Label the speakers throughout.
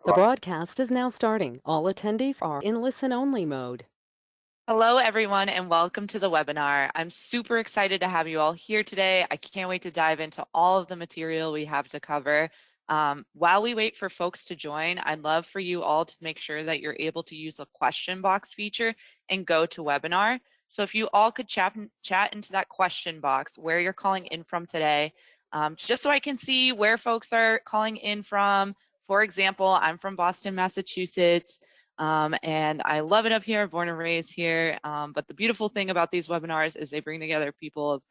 Speaker 1: The broadcast is now starting. All attendees are in listen-only mode.
Speaker 2: Hello, everyone, and welcome to the webinar. I'm super excited to have you all here today. I can't wait to dive into all of the material we have to cover. While we wait for folks to join, I'd love for you all to make sure that you're able to use the question box feature and go to webinar. So if you all could chat into that question box where you're calling in from today, just so I can see where folks are calling in from. For example, I'm from Boston, Massachusetts. And I love it up here, born and raised here. But the beautiful thing about these webinars is they bring together people of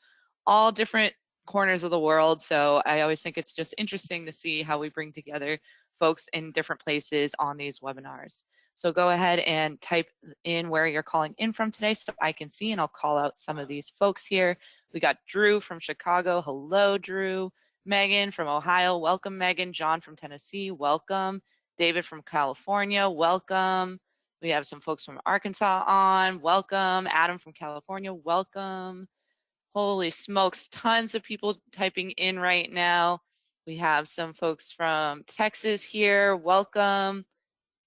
Speaker 2: all different corners of the world. So I always think it's just interesting to see how we bring together folks in different places on these webinars. So go ahead and type in where you're calling in from today so I can see, and I'll call out some of these folks here. We got Drew from Chicago. Hello, Drew. Megan from Ohio. Welcome, Megan. John from Tennessee. Welcome. David from California, welcome. We have some folks from Arkansas on, welcome. Adam from California, welcome. Holy smokes, tons of people typing in right now. We have some folks from Texas here, welcome.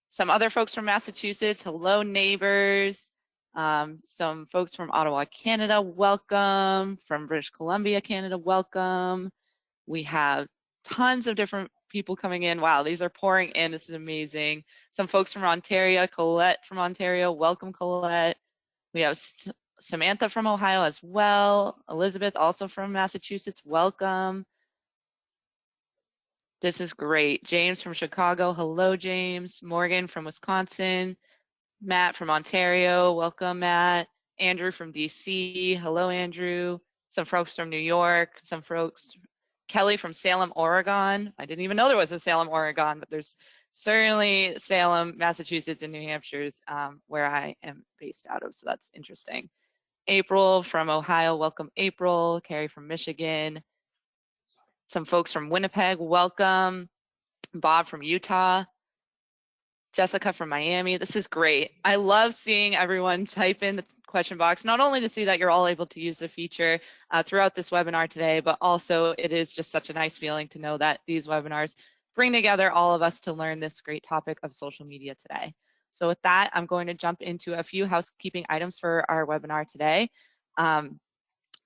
Speaker 2: Some other folks from Massachusetts, hello neighbors. Some folks from Ottawa, Canada, welcome. From British Columbia, Canada, welcome. We have tons of different people coming in. Wow, these are pouring in. This is amazing. Some folks from Ontario, Colette from Ontario. Welcome, Colette. We have Samantha from Ohio as well. Elizabeth, also from Massachusetts. Welcome. This is great. James from Chicago. Hello, James. Morgan from Wisconsin. Matt from Ontario. Welcome, Matt. Andrew from DC. Hello, Andrew. Some folks from New York. Some folks Kelly from Salem, Oregon. I didn't even know there was a Salem, Oregon, but there's certainly Salem, Massachusetts, and New Hampshire's where I am based out of, so that's interesting. April from Ohio, welcome April. Carrie from Michigan. Some folks from Winnipeg, welcome. Bob from Utah. Jessica from Miami. This is great. I love seeing everyone type in the question box, not only to see that you're all able to use the feature throughout this webinar today, but also it is just such a nice feeling to know that these webinars bring together all of us to learn this great topic of social media today. So with that, I'm going to jump into a few housekeeping items for our webinar today.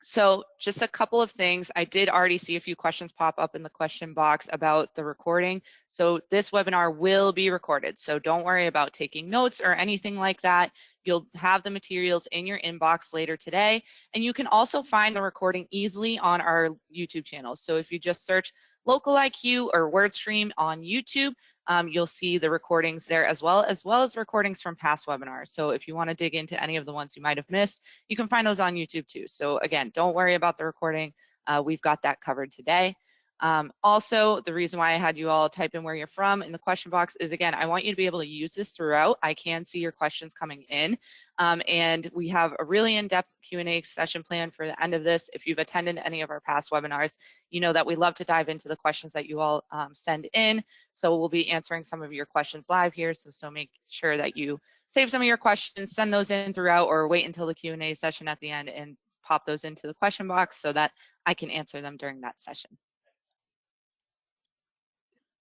Speaker 2: So just a couple of things. I did already see a few questions pop up in the question box about the recording. So this webinar will be recorded. So don't worry about taking notes or anything like that. You'll have the materials in your inbox later today. And you can also find the recording easily on our YouTube channel. So if you just search LocaliQ or WordStream on YouTube, you'll see the recordings there as well as recordings from past webinars. So if you want to dig into any of the ones you might have missed, you can find those on YouTube too. So again, don't worry about the recording. We've got that covered today. Also, the reason why I had you all type in where you're from in the question box is, again, I want you to be able to use this throughout. I can see your questions coming in, and we have a really in-depth Q&A session planned for the end of this. If you've attended any of our past webinars, you know that we love to dive into the questions that you all send in. So we'll be answering some of your questions live here, so make sure that you save some of your questions, send those in throughout, or wait until the Q&A session at the end and pop those into the question box so that I can answer them during that session.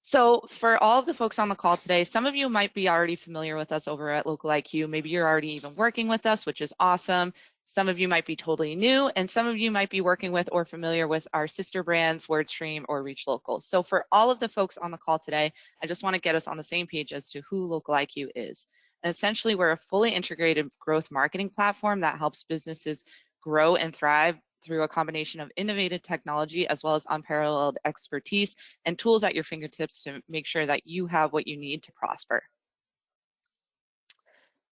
Speaker 2: So for all of the folks on the call today, some of you might be already familiar with us over at LocaliQ. Maybe you're already even working with us, which is awesome. Some of you might be totally new, and some of you might be working with or familiar with our sister brands, WordStream or Reach Local. So for all of the folks on the call today, I just want to get us on the same page as to who LocaliQ is. And essentially, we're a fully integrated growth marketing platform that helps businesses grow and thrive through a combination of innovative technology as well as unparalleled expertise and tools at your fingertips to make sure that you have what you need to prosper.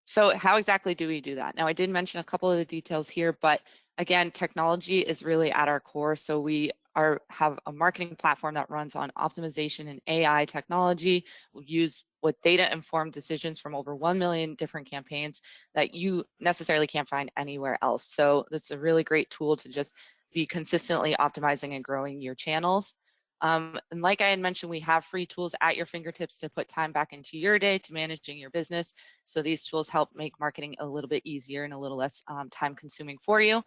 Speaker 2: So how exactly do we do that? Now, I did mention a couple of the details here, but again, technology is really at our core. So we have a marketing platform that runs on optimization and AI technology. We use with data-informed decisions from over 1 million different campaigns that you necessarily can't find anywhere else. So it's a really great tool to just be consistently optimizing and growing your channels. And like I had mentioned, we have free tools at your fingertips to put time back into your day to managing your business. So these tools help make marketing a little bit easier and a little less time consuming for you.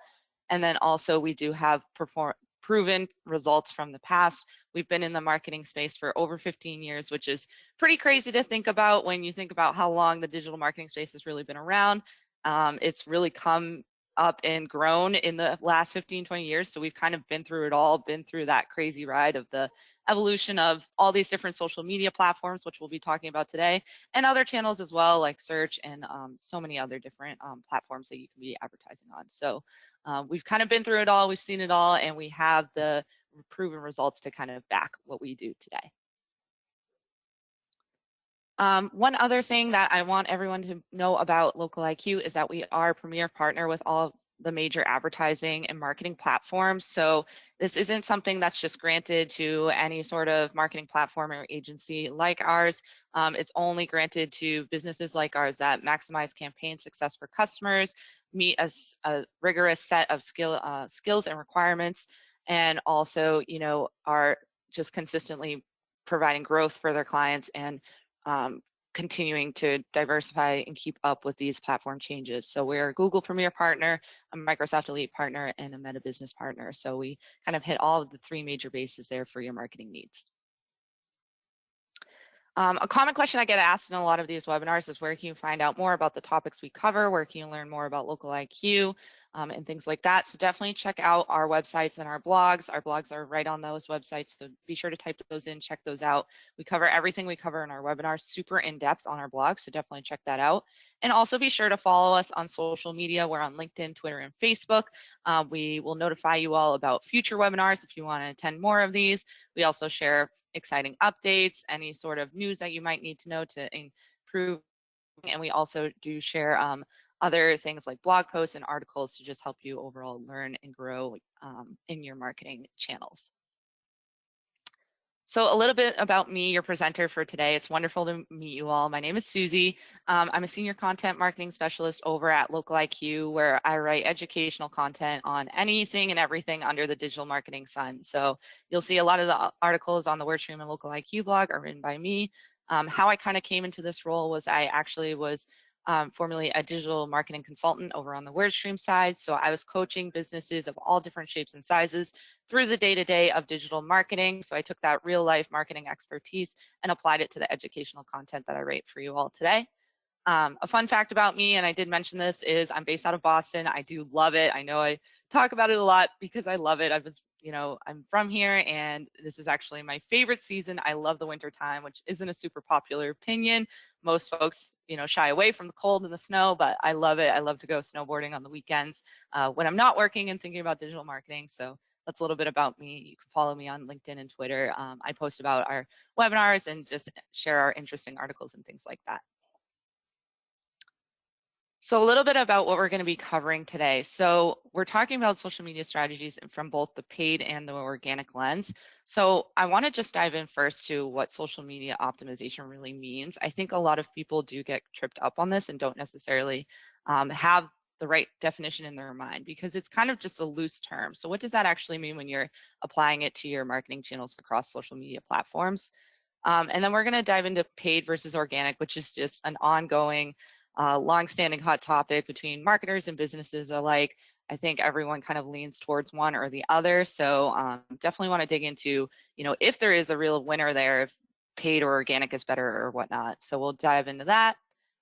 Speaker 2: And then also we do have proven results from the past. We've been in the marketing space for over 15 years, which is pretty crazy to think about when you think about how long the digital marketing space has really been around. It's really come up and grown in the last 15, 20 years. So we've kind of been through it all, been through that crazy ride of the evolution of all these different social media platforms, which we'll be talking about today, and other channels as well, like search and so many other different platforms that you can be advertising on. So we've kind of been through it all, we've seen it all, and we have the proven results to kind of back what we do today. One other thing that I want everyone to know about LocaliQ is that we are a premier partner with all the major advertising and marketing platforms. So this isn't something that's just granted to any sort of marketing platform or agency like ours. It's only granted to businesses like ours that maximize campaign success for customers, meet a rigorous set of skills and requirements, and also, are just consistently providing growth for their clients and continuing to diversify and keep up with these platform changes. So we're a Google Premier partner, a Microsoft Elite partner, and a Meta Business partner. So we kind of hit all of the three major bases there for your marketing needs. A common question I get asked in a lot of these webinars is where can you find out more about the topics we cover? Where can you learn more about LocaliQ and things like that? So definitely check out our websites and our blogs. Our blogs are right on those websites, so be sure to type those in, check those out. We cover everything we cover in our webinars super in depth on our blog, so definitely check that out. And also be sure to follow us on social media. We're on LinkedIn, Twitter, and Facebook. We will notify you all about future webinars if you want to attend more of these. We also share exciting updates, any sort of news that you might need to know to improve. And we also do share other things like blog posts and articles to just help you overall learn and grow in your marketing channels. So a little bit about me, your presenter for today. It's wonderful to meet you all. My name is Susie. I'm a senior content marketing specialist over at LocaliQ, where I write educational content on anything and everything under the digital marketing sun. So you'll see a lot of the articles on the WordStream and LocaliQ blog are written by me. How I kind of came into this role was I actually was formerly a digital marketing consultant over on the WordStream side. So I was coaching businesses of all different shapes and sizes through the day-to-day of digital marketing. So I took that real life marketing expertise and applied it to the educational content that I write for you all today. A fun fact about me, and I did mention this, is I'm based out of Boston. I do love it. I know I talk about it a lot because I love it. I'm from here, and this is actually my favorite season. I love the winter time, which isn't a super popular opinion. Most folks, shy away from the cold and the snow, but I love it. I love to go snowboarding on the weekends when I'm not working and thinking about digital marketing. So that's a little bit about me. You can follow me on LinkedIn and Twitter. I post about our webinars and just share our interesting articles and things like that. So a little bit about what we're going to be covering today. So we're talking about social media strategies from both the paid and the organic lens. So I want to just dive in first to what social media optimization really means. I think a lot of people do get tripped up on this and don't necessarily have the right definition in their mind because it's kind of just a loose term. So what does that actually mean when you're applying it to your marketing channels across social media platforms? And then we're going to dive into paid versus organic, which is just an ongoing long-standing hot topic between marketers and businesses alike. I think everyone kind of leans towards one or the other. So definitely want to dig into, if there is a real winner there, if paid or organic is better or whatnot. So we'll dive into that.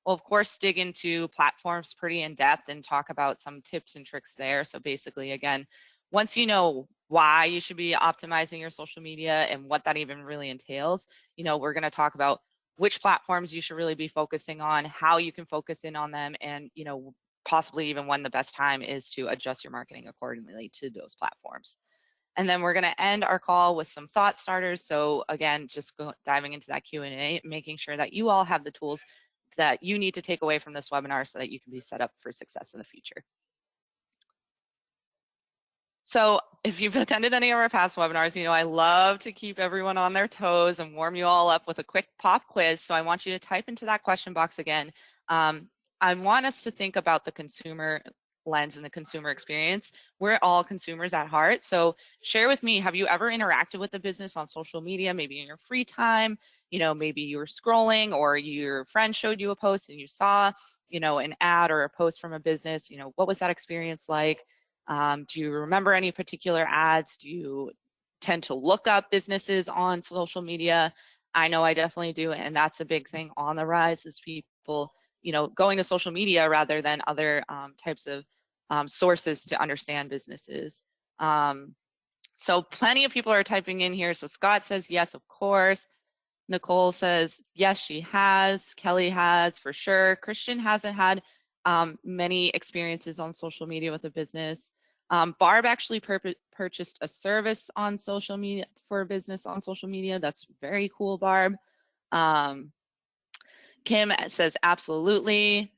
Speaker 2: We'll, of course, dig into platforms pretty in depth and talk about some tips and tricks there. So basically, again, once you know why you should be optimizing your social media and what that even really entails, we're going to talk about which platforms you should really be focusing on, how you can focus in on them, and possibly even when the best time is to adjust your marketing accordingly to those platforms. And then we're going to end our call with some thought starters. So again, just diving into that Q&A, making sure that you all have the tools that you need to take away from this webinar so that you can be set up for success in the future. So if you've attended any of our past webinars, I love to keep everyone on their toes and warm you all up with a quick pop quiz. So I want you to type into that question box again. I want us to think about the consumer lens and the consumer experience. We're all consumers at heart. So share with me, have you ever interacted with the business on social media, maybe in your free time? Maybe you were scrolling or your friend showed you a post and you saw, an ad or a post from a business. What was that experience like? Do you remember any particular ads? Do you tend to look up businesses on social media? I know I definitely do, and that's a big thing on the rise is people, going to social media rather than other types of sources to understand businesses. So plenty of people are typing in here. So Scott says, yes, of course. Nicole says, yes, she has. Kelly has for sure. Christian hasn't had many experiences on social media with a business. Barb actually purchased a service on social media for a business on social media. That's very cool, Barb. Kim says, absolutely.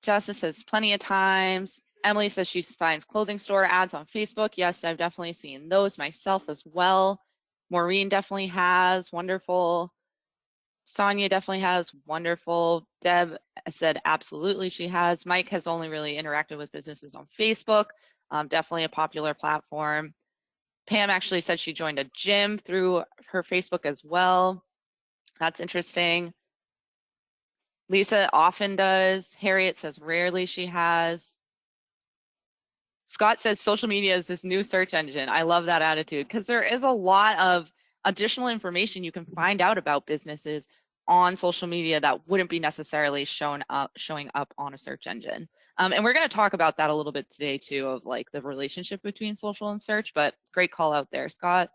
Speaker 2: Justice says plenty of times. Emily says she finds clothing store ads on Facebook. Yes, I've definitely seen those myself as well. Maureen definitely has. Wonderful. Sonia definitely has. Wonderful. Deb said absolutely she has. Mike has only really interacted with businesses on Facebook. Definitely a popular platform. Pam actually said she joined a gym through her Facebook as well. That's interesting. Lisa often does. Harriet says rarely she has. Scott says social media is this new search engine. I love that attitude because there is a lot of additional information you can find out about businesses on social media that wouldn't be necessarily showing up on a search engine. And we're going to talk about that a little bit today too, of like the relationship between social and search, but great call out there, Scott.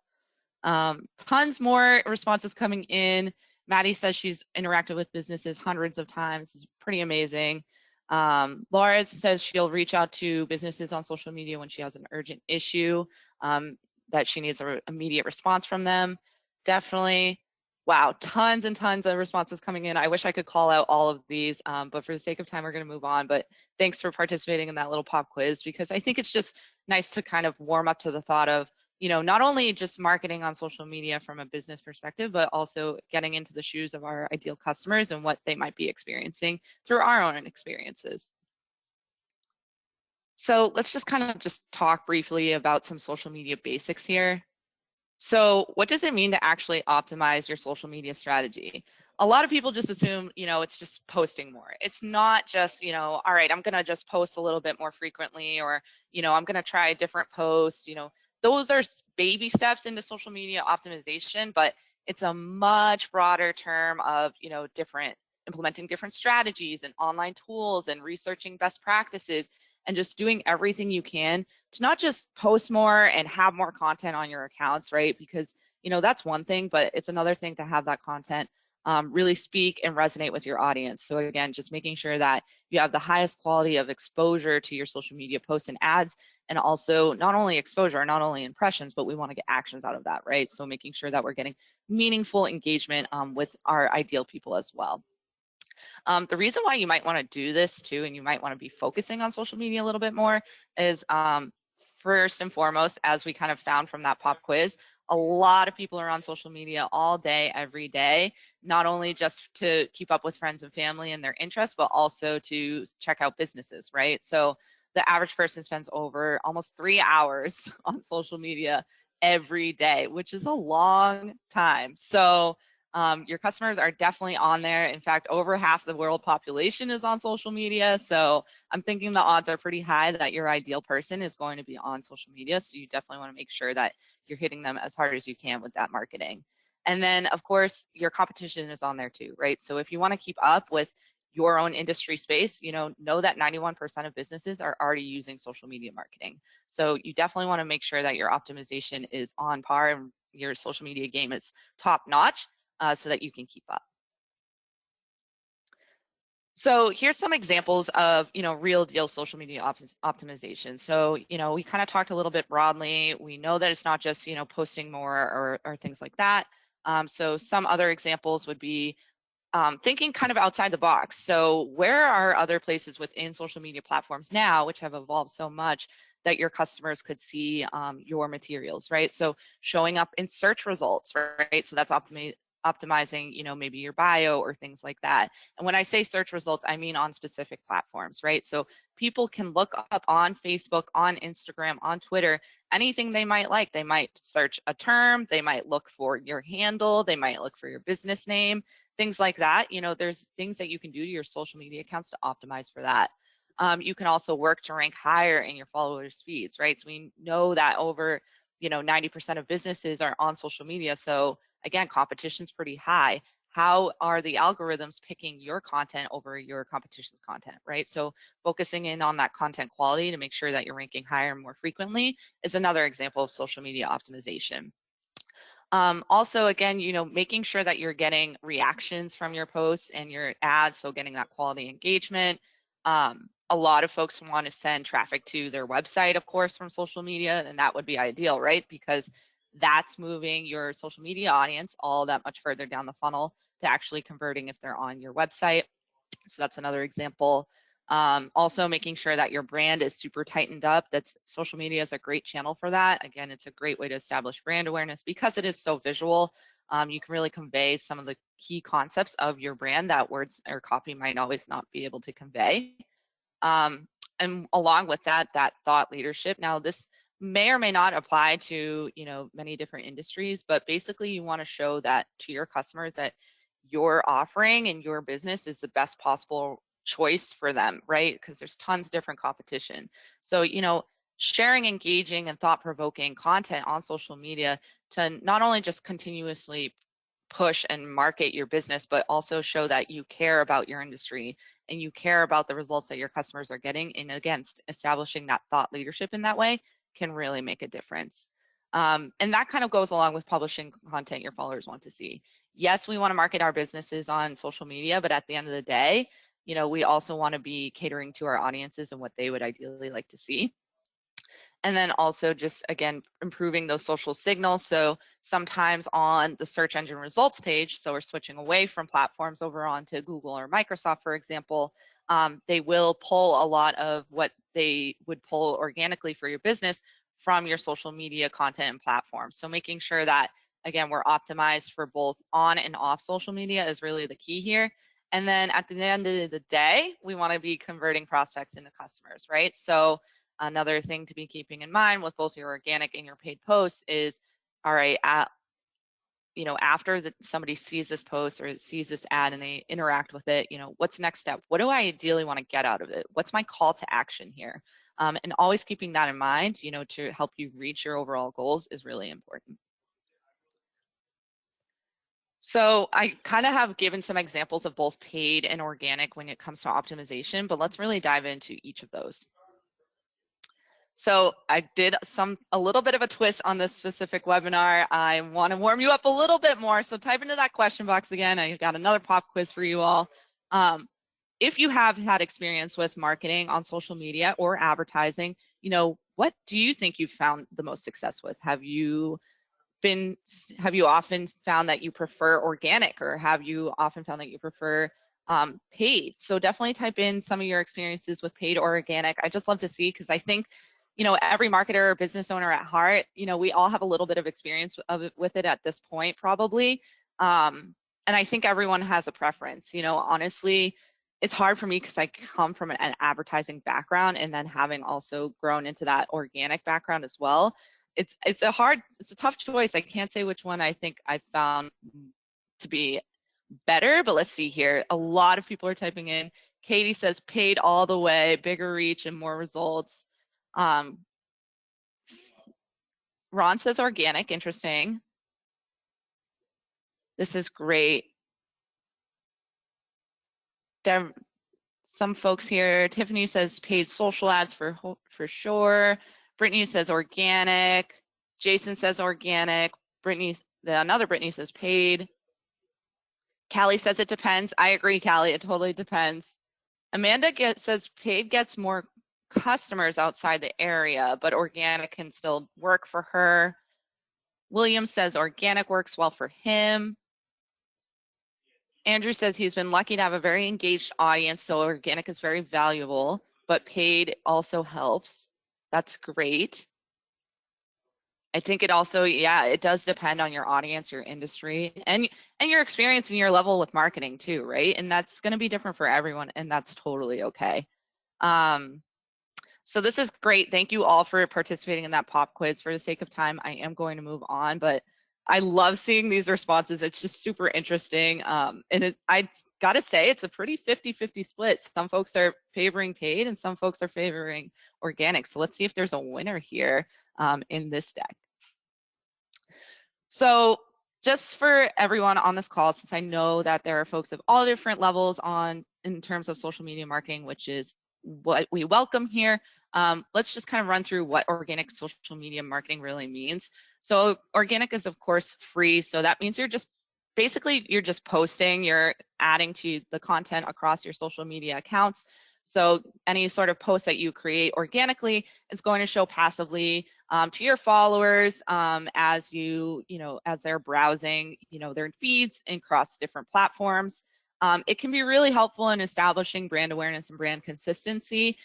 Speaker 2: Tons more responses coming in. Maddie says she's interacted with businesses hundreds of times. It's pretty amazing. Laura says she'll reach out to businesses on social media when she has an urgent issue that she needs an immediate response from them. Definitely. Wow, tons and tons of responses coming in. I wish I could call out all of these, but for the sake of time, we're going to move on. But thanks for participating in that little pop quiz because I think it's just nice to kind of warm up to the thought of, not only just marketing on social media from a business perspective, but also getting into the shoes of our ideal customers and what they might be experiencing through our own experiences. So let's just kind of just talk briefly about some social media basics here. So what does it mean to actually optimize your social media strategy? A lot of people just assume, it's just posting more. It's not just, all right, I'm going to just post a little bit more frequently, or, I'm going to try a different post. Those are baby steps into social media optimization, but it's a much broader term of, implementing different strategies and online tools and researching best practices and just doing everything you can to not just post more and have more content on your accounts, right? Because, that's one thing, but it's another thing to have that content really speak and resonate with your audience. So again, just making sure that you have the highest quality of exposure to your social media posts and ads, and also not only exposure, not only impressions, but we want to get actions out of that, right? So making sure that we're getting meaningful engagement with our ideal people as well. The reason why you might want to do this too, and you might want to be focusing on social media a little bit more is first and foremost, as we kind of found from that pop quiz, a lot of people are on social media all day, every day, not only just to keep up with friends and family and their interests, but also to check out businesses, right? So the average person spends over almost 3 hours on social media every day, which is a long time. So your customers are definitely on there. In fact, over half the world population is on social media. So I'm thinking the odds are pretty high that your ideal person is going to be on social media. So you definitely want to make sure that you're hitting them as hard as you can with that marketing. And then, of course, your competition is on there too, right? So if you want to keep up with your own industry space, know that 91% of businesses are already using social media marketing. So you definitely want to make sure that your optimization is on par and your social media game is top notch. So that you can keep up. So here's some examples of, real deal social media optimization. So, we kind of talked a little bit broadly. We know that it's not just, posting more or things like that. So some other examples would be thinking kind of outside the box. So where are other places within social media platforms now, which have evolved so much, that your customers could see your materials, right? So showing up in search results, right? So that's optimizing, maybe your bio or things like that. And when I say search results, I mean on specific platforms, right? So people can look up on Facebook, on Instagram, on Twitter, anything they might like. They might search a term, they might look for your handle, they might look for your business name, things like that. There's things that you can do to your social media accounts to optimize for that. you can also work to rank higher in your followers' feeds, right? So we know that over 90% of businesses are on social media. So again, competition's pretty high. How are the algorithms picking your content over your competition's content, right? So focusing in on that content quality to make sure that you're ranking higher and more frequently is another example of social media optimization. Also, again, making sure that you're getting reactions from your posts and your ads, so getting that quality engagement. A lot of folks want to send traffic to their website, of course, from social media, and that would be ideal, right? Because that's moving your social media audience all that much further down the funnel to actually converting if they're on your website. So that's another example. Also making sure that your brand is super tightened up. That's social media is a great channel for that. Again, it's a great way to establish brand awareness because it is so visual. You can really convey some of the key concepts of your brand that words or copy might always not be able to convey. And along with that thought leadership. Now, this may or may not apply to many different industries, but basically you want to show that to your customers that your offering and your business is the best possible choice for them, right? Because there's tons of different competition. So sharing engaging and thought-provoking content on social media to not only just continuously push and market your business, but also show that you care about your industry and you care about the results that your customers are getting. And again, establishing that thought leadership in that way can really make a difference. And that kind of goes along with publishing content your followers want to see. Yes, we want to market our businesses on social media, but at the end of the day, we also want to be catering to our audiences and what they would ideally like to see. And then also just, again, improving those social signals. So sometimes on the search engine results page, so we're switching away from platforms over onto Google or Microsoft, for example, they will pull a lot of what they would pull organically for your business from your social media content and platforms. So making sure that, again, we're optimized for both on and off social media is really the key here. And then at the end of the day, we want to be converting prospects into customers, right? So another thing to be keeping in mind with both your organic and your paid posts is, all right, after somebody sees this post or sees this ad and they interact with it, what's next step? What do I ideally want to get out of it? What's my call to action here? And always keeping that in mind, to help you reach your overall goals is really important. So I kind of have given some examples of both paid and organic when it comes to optimization, but let's really dive into each of those. So I did a little bit of a twist on this specific webinar. I want to warm you up a little bit more. So type into that question box again. I got another pop quiz for you all. If you have had experience with marketing on social media or advertising, what do you think you've found the most success with? Have you often found that you prefer organic, or have you often found that you prefer paid? So definitely type in some of your experiences with paid or organic. I just love to see, because I think every marketer or business owner at heart, we all have a little bit of experience with it at this point, probably. And I think everyone has a preference. Honestly, it's hard for me because I come from an advertising background, and then having also grown into that organic background as well. It's a tough choice. I can't say which one I think I found to be better, but let's see here. A lot of people are typing in. Katie says paid all the way, bigger reach and more results. Ron says organic, interesting. This is great. There, some folks here. Tiffany says paid social ads for sure. Brittany says organic. Jason says organic. Another Brittany says paid. Callie says it depends. I agree, Callie. It totally depends. Amanda says paid gets more customers outside the area, but organic can still work for her. William says organic works well for him. Andrew says he's been lucky to have a very engaged audience, so organic is very valuable, but paid also helps. That's great. I think it also, it does depend on your audience, your industry, and your experience and your level with marketing too, right? And that's going to be different for everyone, and that's totally okay. So this is great. Thank you all for participating in that pop quiz. For the sake of time, I am going to move on, but I love seeing these responses. It's just super interesting. And I gotta say it's a pretty 50-50 split. Some folks are favoring paid and some folks are favoring organic. So let's see if there's a winner here in this deck. So just for everyone on this call, since I know that there are folks of all different levels in terms of social media marketing, which is what we welcome here, let's just kind of run through what organic social media marketing really means. So organic is of course free. So that means you're just posting, you're adding to the content across your social media accounts. So any sort of post that you create organically is going to show passively to your followers as as they're browsing, their feeds across different platforms. It can be really helpful in establishing brand awareness and brand consistency,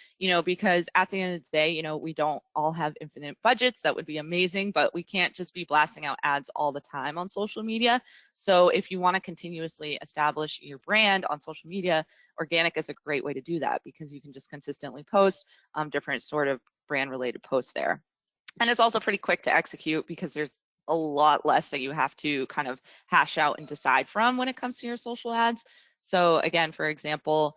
Speaker 2: because at the end of the day, we don't all have infinite budgets. That would be amazing, but we can't just be blasting out ads all the time on social media. So if you want to continuously establish your brand on social media, organic is a great way to do that because you can just consistently post different sort of brand related posts there. And it's also pretty quick to execute because there's a lot less that you have to kind of hash out and decide from when it comes to your social ads. So again, for example,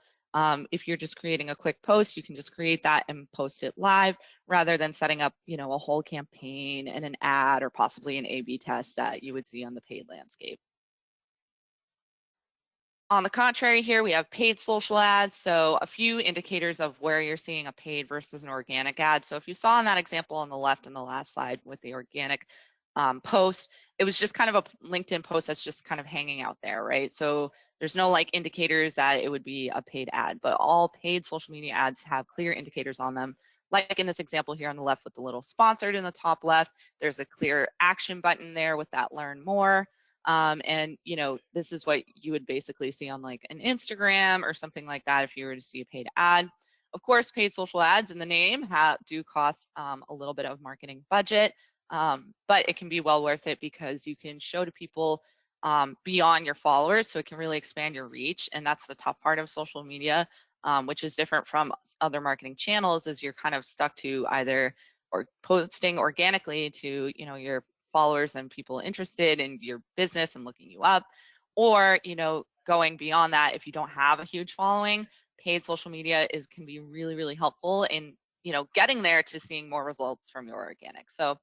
Speaker 2: if you're just creating a quick post, you can just create that and post it live rather than setting up, a whole campaign and an ad or possibly an A/B test that you would see on the paid landscape. On the contrary here, we have paid social ads. So a few indicators of where you're seeing a paid versus an organic ad. So if you saw in that example on the left in the last slide with the organic post, it was just kind of a LinkedIn post that's just kind of hanging out there, right? So there's no like indicators that it would be a paid ad, but all paid social media ads have clear indicators on them. Like in this example here on the left with the little sponsored in the top left, there's a clear action button there with that learn more. And this is what you would basically see on like an Instagram or something like that if you were to see a paid ad. Of course, paid social ads in the name do cost a little bit of marketing budget, but it can be well worth it because you can show to people beyond your followers, so it can really expand your reach. And that's the tough part of social media, which is different from other marketing channels, is you're kind of stuck to either or posting organically to your followers and people interested in your business and looking you up, or going beyond that. If you don't have a huge following, paid social media can be really helpful in getting there to seeing more results from your organic. So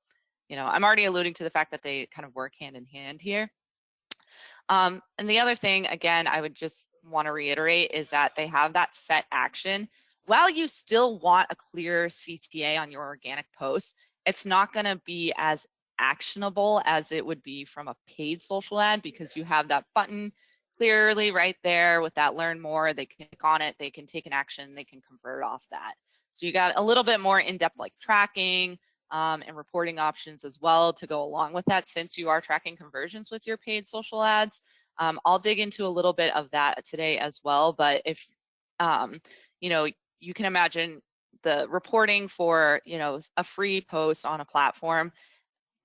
Speaker 2: I'm already alluding to the fact that they kind of work hand in hand here. And the other thing, again, I would just want to reiterate is that they have that set action. While you still want a clear CTA on your organic post, it's not going to be as actionable as it would be from a paid social ad because you have that button clearly right there with that learn more. They can click on it, they can take an action, they can convert off that. So you got a little bit more in-depth like tracking, and reporting options as well to go along with that since you are tracking conversions with your paid social ads. I'll dig into a little bit of that today as well, but if you can imagine the reporting for a free post on a platform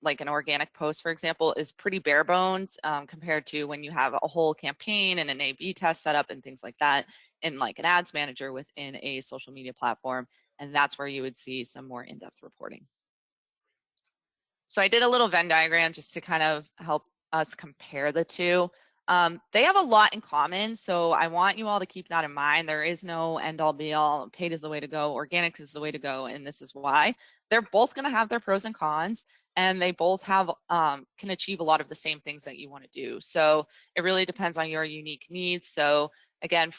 Speaker 2: like an organic post, for example, is pretty bare bones compared to when you have a whole campaign and an A/B test set up and things like that in like an ads manager within a social media platform. And that's where you would see some more in-depth reporting. So I did a little Venn diagram just to kind of help us compare the two. They have a lot in common, so I want you all to keep that in mind. There is no end all be all. Paid is the way to go, organic is the way to go, and this is why. They're both going to have their pros and cons, and they both have can achieve a lot of the same things that you want to do. So it really depends on your unique needs. So again,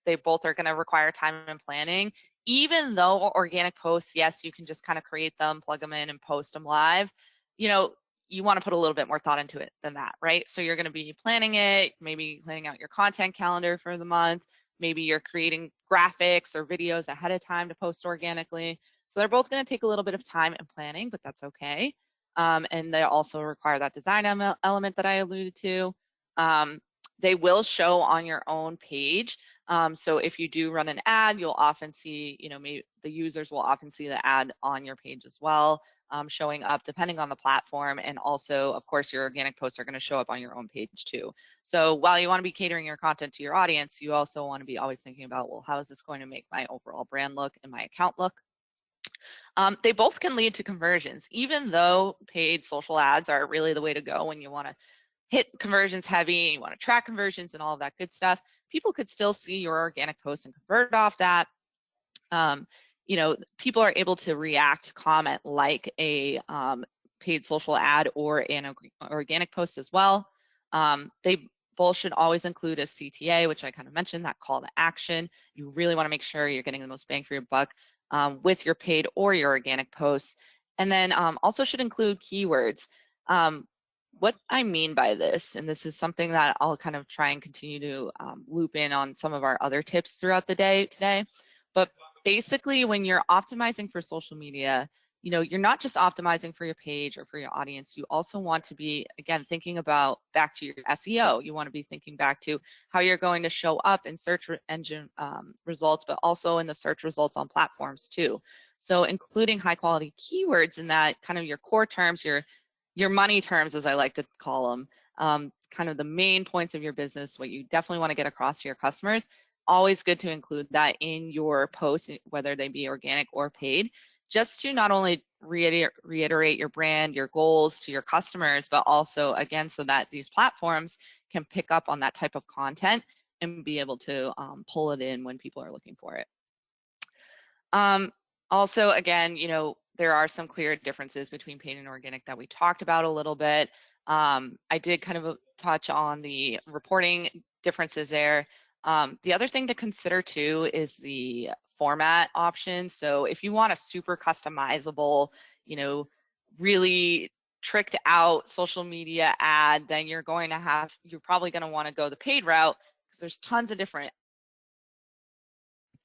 Speaker 2: they both are going to require time and planning. Even though organic posts, yes, you can just kind of create them, plug them in, and post them live. You want to put a little bit more thought into it than that, right? So you're going to be planning it, maybe planning out your content calendar for the month. Maybe you're creating graphics or videos ahead of time to post organically. So they're both going to take a little bit of time and planning, but that's okay. And they also require that design element that I alluded to. They will show on your own page. So if you do run an ad, you'll often see, maybe the users will often see the ad on your page as well, showing up depending on the platform. And also, of course, your organic posts are going to show up on your own page too. So while you want to be catering your content to your audience, you also want to be always thinking about, well, how is this going to make my overall brand look and my account look? They both can lead to conversions, even though paid social ads are really the way to go when you want to hit conversions heavy, you want to track conversions and all of that good stuff, people could still see your organic post and convert off that. You know, people are able to react, comment, like a paid social ad or an organic post as well. They both should always include a CTA, which I kind of mentioned, that call to action. You really want to make sure you're getting the most bang for your buck with your paid or your organic posts. And then also should include keywords. What I mean by this, and this is something that I'll kind of try and continue to loop in on some of our other tips throughout the day today, but basically when you're optimizing for social media, you know, you're not just optimizing for your page or for your audience. You also want to be, again, thinking about back to your SEO. You want to be thinking back to how you're going to show up in search engine results, but also in the search results on platforms too. So including high quality keywords in that, kind of your core terms, your money terms, as I like to call them, kind of the main points of your business, what you definitely want to get across to your customers. Always good to include that in your posts, whether they be organic or paid, just to not only reiterate your brand, your goals to your customers, but also, again, so that these platforms can pick up on that type of content and be able to pull it in when people are looking for it. Also, again, you know, there are some clear differences between paid and organic that we talked about a little bit. I did kind of touch on the reporting differences there. The other thing to consider too is the format option. So if you want a super customizable, you know, really tricked out social media ad, then you're probably going to want to go the paid route, because there's tons of different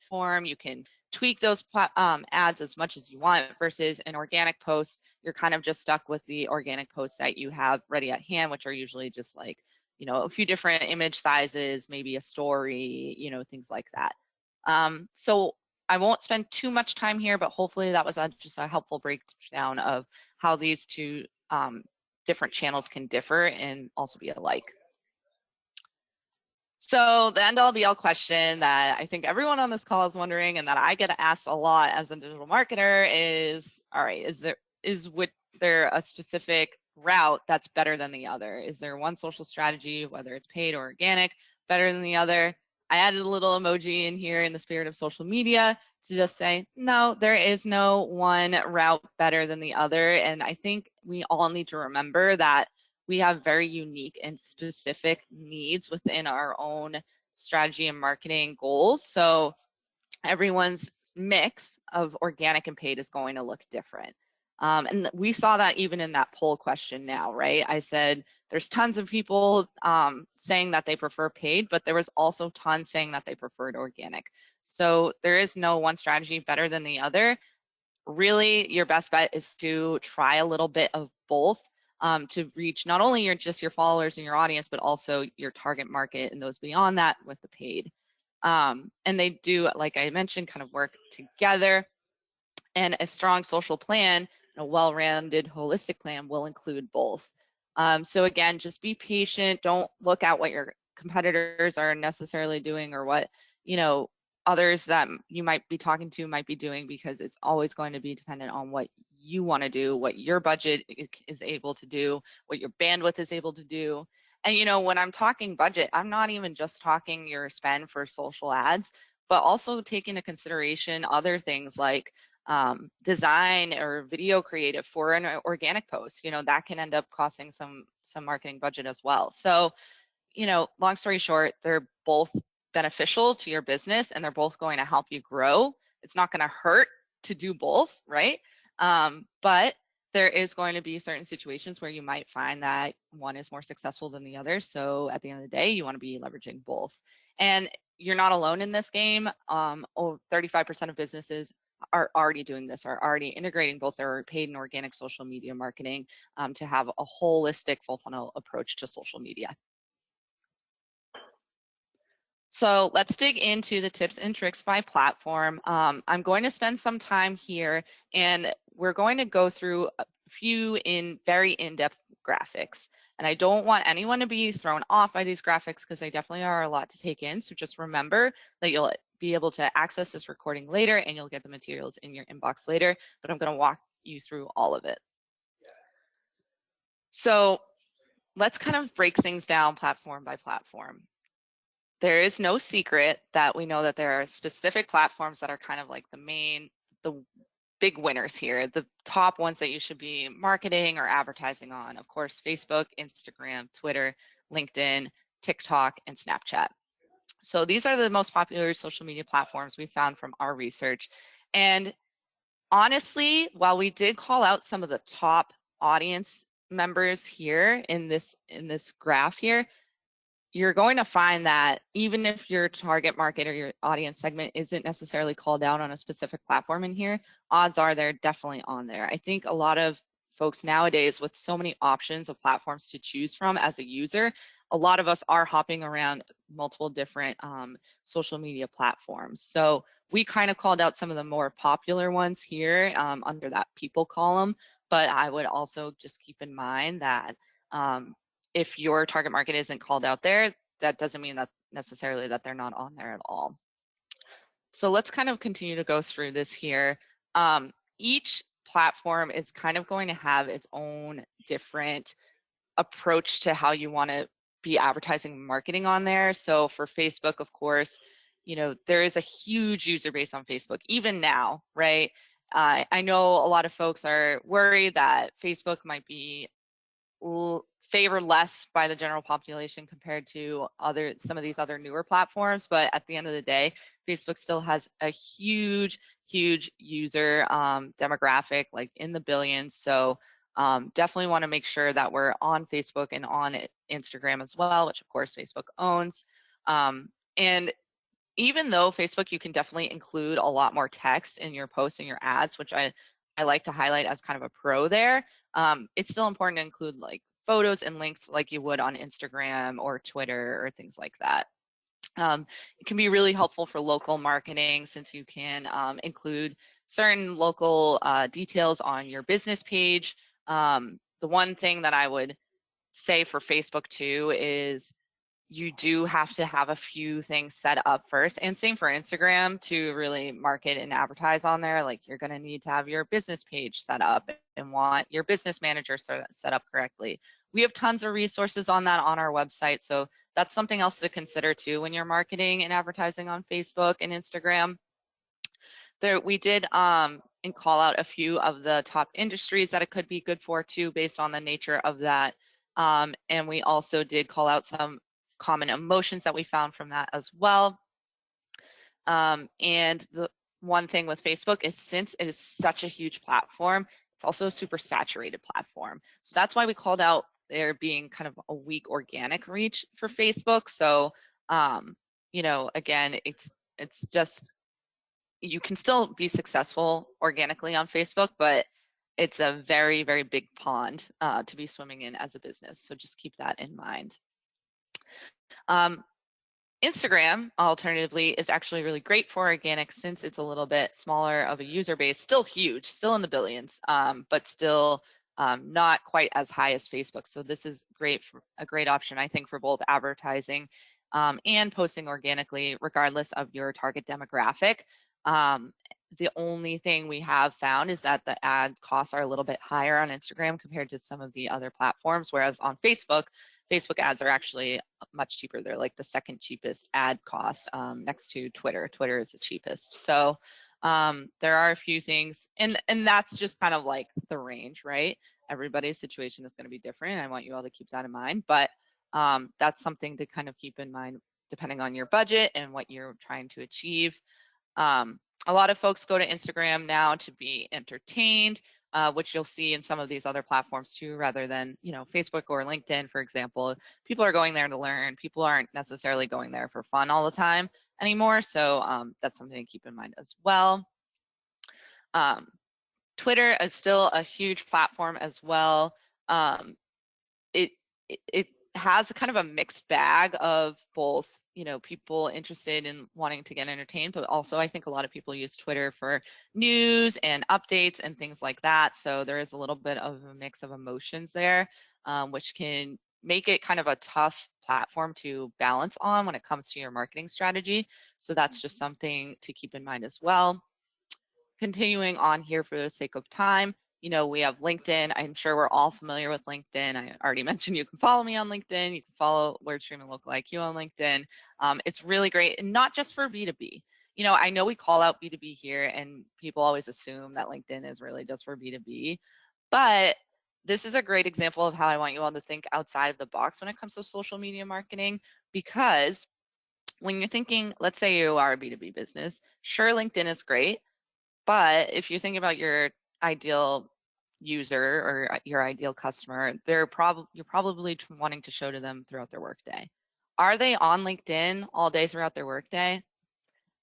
Speaker 2: form. You can tweak those ads as much as you want, versus an organic post, you're kind of just stuck with the organic posts that you have ready at hand, which are usually just like, you know, a few different image sizes, maybe a story, you know, things like that. So I won't spend too much time here, but hopefully that was just a helpful breakdown of how these two different channels can differ and also be alike. So the end all be all question that I think everyone on this call is wondering, and that I get asked a lot as a digital marketer is, all right, is there a specific route that's better than the other? Is there one social strategy, whether it's paid or organic, better than the other? I added a little emoji in here in the spirit of social media to just say, no, there is no one route better than the other. And I think we all need to remember that we have very unique and specific needs within our own strategy and marketing goals. So everyone's mix of organic and paid is going to look different. And we saw that even in that poll question now, right? I said there's tons of people saying that they prefer paid, but there was also tons saying that they preferred organic. So there is no one strategy better than the other. Really, your best bet is to try a little bit of both, to reach not only just your followers and your audience, but also your target market and those beyond that with the paid. And they do, like I mentioned, kind of work together. And a strong social plan, a well-rounded holistic plan, will include both. So again, just be patient. Don't look at what your competitors are necessarily doing, or what, you know, others that you might be talking to might be doing, because it's always going to be dependent on what you want to do, what your budget is able to do, what your bandwidth is able to do. And, you know, when I'm talking budget, I'm not even just talking your spend for social ads, but also take into consideration other things like design or video creative for an organic post. You know, that can end up costing some marketing budget as well. So, you know, long story short, they're both beneficial to your business, and they're both going to help you grow. It's not going to hurt to do both, right? But there is going to be certain situations where you might find that one is more successful than the other. So at the end of the day, you want to be leveraging both. And you're not alone in this game. 35% of businesses are already doing this, are already integrating both their paid and organic social media marketing to have a holistic full funnel approach to social media. So let's dig into the tips and tricks by platform. I'm going to spend some time here, and we're going to go through a few very in-depth graphics. And I don't want anyone to be thrown off by these graphics, because they definitely are a lot to take in. So just remember that you'll be able to access this recording later, and you'll get the materials in your inbox later, but I'm going to walk you through all of it. So let's kind of break things down platform by platform. There is no secret that we know that there are specific platforms that are kind of like the big winners here, the top ones that you should be marketing or advertising on. Of course, Facebook, Instagram, Twitter, LinkedIn, TikTok, and Snapchat. So these are the most popular social media platforms we found from our research. And honestly, while we did call out some of the top audience members here in this graph here, you're going to find that even if your target market or your audience segment isn't necessarily called out on a specific platform in here, odds are they're definitely on there. I think a lot of folks nowadays, with so many options of platforms to choose from as a user, a lot of us are hopping around multiple different social media platforms. So we kind of called out some of the more popular ones here under that people column, but I would also just keep in mind that if your target market isn't called out there, that doesn't mean that necessarily that they're not on there at all. So let's kind of continue to go through this here. Each platform is kind of going to have its own different approach to how you want to be advertising and marketing on there. So for Facebook, of course, you know, there is a huge user base on Facebook, even now, right? I know a lot of folks are worried that Facebook might be favored less by the general population compared to some of these other newer platforms, but at the end of the day, Facebook still has a huge user demographic, like in the billions. So definitely want to make sure that we're on Facebook and on Instagram as well, which of course Facebook owns. And even though Facebook, you can definitely include a lot more text in your posts and your ads, which I like to highlight as kind of a pro there. It's still important to include like photos and links like you would on Instagram or Twitter or things like that. It can be really helpful for local marketing since you can include certain local details on your business page. The one thing that I would say for Facebook too is you do have to have a few things set up first, and same for Instagram to really market and advertise on there. Like you're going to need to have your business page set up and want your business manager set up correctly. We have tons of resources on that on our website, so that's something else to consider too when you're marketing and advertising on Facebook and Instagram. There, we did and call out a few of the top industries that it could be good for too, based on the nature of that. And we also did call out some common emotions that we found from that as well. And the one thing with Facebook is since it is such a huge platform, it's also a super saturated platform. So that's why we called out there being kind of a weak organic reach for Facebook. So, you know, again, it's just, you can still be successful organically on Facebook, but it's a very big pond to be swimming in as a business. So just keep that in mind. Instagram, alternatively, is actually really great for organic since it's a little bit smaller of a user base, still huge, still in the billions, but still not quite as high as Facebook. So this is a great option, I think, for both advertising and posting organically, regardless of your target demographic. The only thing we have found is that the ad costs are a little bit higher on Instagram compared to some of the other platforms, whereas on Facebook ads are actually much cheaper. They're like the second cheapest ad cost next to Twitter. Twitter is the cheapest. So there are a few things, and that's just kind of like the range, right? Everybody's situation is going to be different. I want you all to keep that in mind, but that's something to kind of keep in mind depending on your budget and what you're trying to achieve. A lot of folks go to Instagram now to be entertained, which you'll see in some of these other platforms too, rather than, you know, Facebook or LinkedIn, for example. People are going there to learn. People aren't necessarily going there for fun all the time anymore. So that's something to keep in mind as well. Twitter is still a huge platform as well. It has kind of a mixed bag of both, you know, people interested in wanting to get entertained, but also I think a lot of people use Twitter for news and updates and things like that. So there is a little bit of a mix of emotions there, which can make it kind of a tough platform to balance on when it comes to your marketing strategy. So that's just something to keep in mind as well. Continuing on here for the sake of time, we have LinkedIn. I'm sure we're all familiar with LinkedIn. I already mentioned you can follow me on LinkedIn. You can follow WordStream and LocaliQ on LinkedIn. It's really great, and not just for B2B. I know we call out B2B here, and people always assume that LinkedIn is really just for B2B, but this is a great example of how I want you all to think outside of the box when it comes to social media marketing, because when you're thinking, let's say you are a B2B business, sure, LinkedIn is great, but if you think about your ideal user or your ideal customer, you're probably wanting to show to them throughout their workday. Are they on LinkedIn all day throughout their workday?